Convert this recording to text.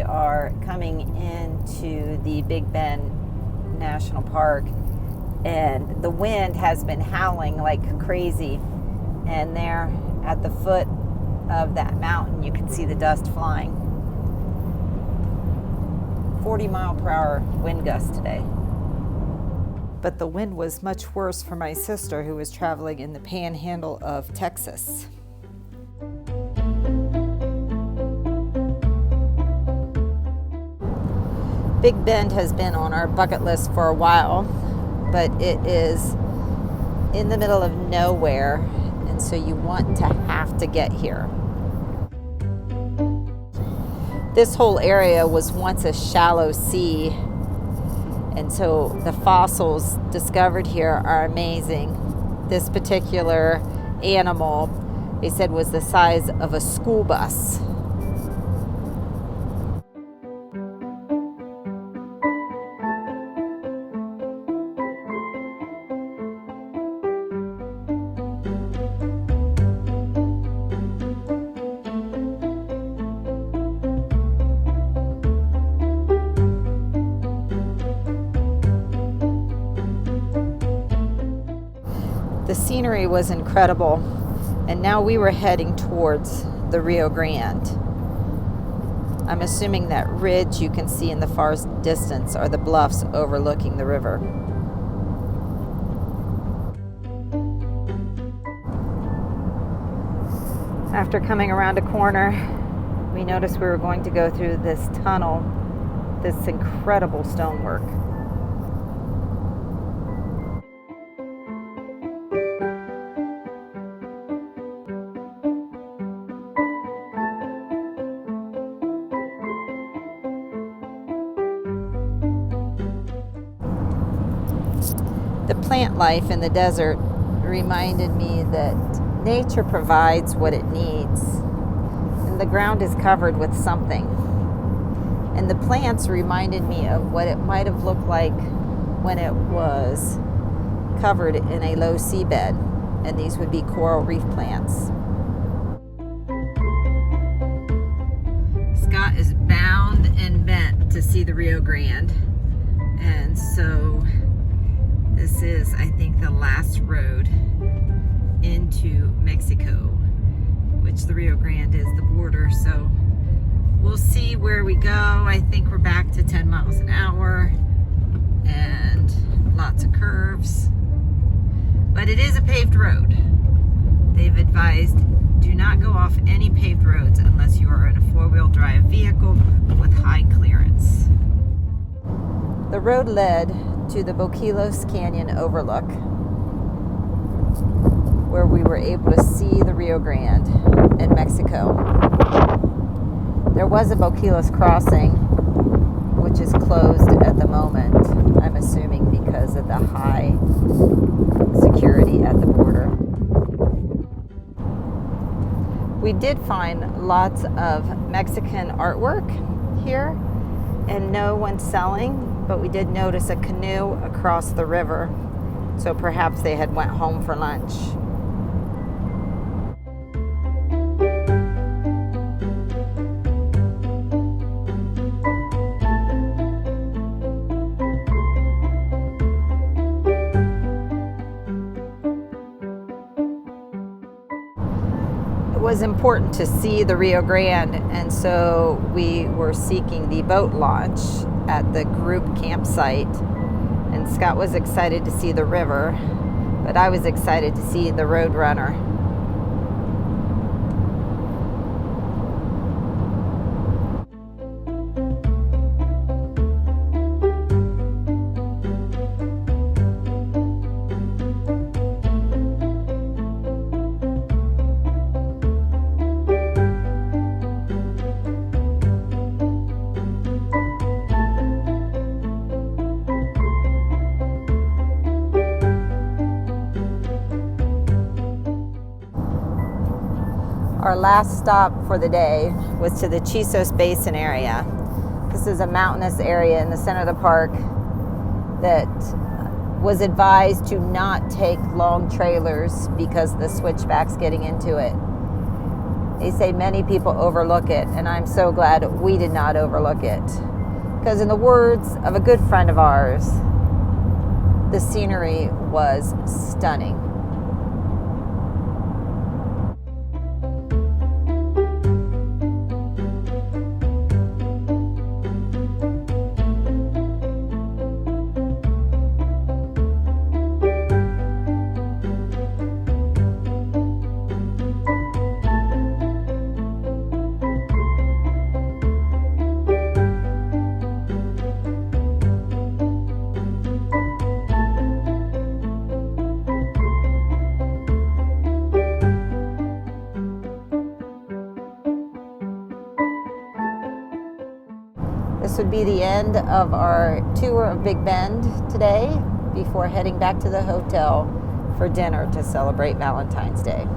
We are coming into the Big Bend National Park, and the wind has been howling like crazy. And there at the foot of that mountain, you can see the dust flying. 40-mile-per-hour wind gust today. But the wind was much worse for my sister, who was traveling in the panhandle of Texas. Big Bend has been on our bucket list for a while, but it is in the middle of nowhere, and so you have to get here. This whole area was once a shallow sea, and so the fossils discovered here are amazing. This particular animal, they said, was the size of a school bus. The scenery was incredible, and now we were heading towards the Rio Grande. I'm assuming that ridge you can see in the far distance are the bluffs overlooking the river. After coming around a corner, we noticed we were going to go through this tunnel, this incredible stonework. The plant life in the desert reminded me that nature provides what it needs, and the ground is covered with something. And the plants reminded me of what it might have looked like when it was covered in a low seabed, and these would be coral reef plants. Scott is bound and bent to see the Rio Grande, and so this is, I think, the last road into Mexico, which the Rio Grande is the border. So we'll see where we go. I think we're back to 10 miles an hour and lots of curves. But it is a paved road. They've advised do not go off any paved roads unless you are in a four-wheel drive vehicle with high clearance. The road led to the Boquilos Canyon overlook, where we were able to see the Rio Grande in Mexico. There was a Boquilos crossing, which is closed at the moment, I'm assuming because of the high security at the border. We did find lots of Mexican artwork here, and no one's selling, but we did notice a canoe across the river, so perhaps they had went home for lunch. It was important to see the Rio Grande, and so we were seeking the boat launch at the group campsite, and Scott was excited to see the river, but I was excited to see the Roadrunner. Our last stop for the day was to the Chisos Basin area. This is a mountainous area in the center of the park that was advised to not take long trailers because the switchback's getting into it. They say many people overlook it, and I'm so glad we did not overlook it. Because in the words of a good friend of ours, the scenery was stunning. This would be the end of our tour of Big Bend today before heading back to the hotel for dinner to celebrate Valentine's Day.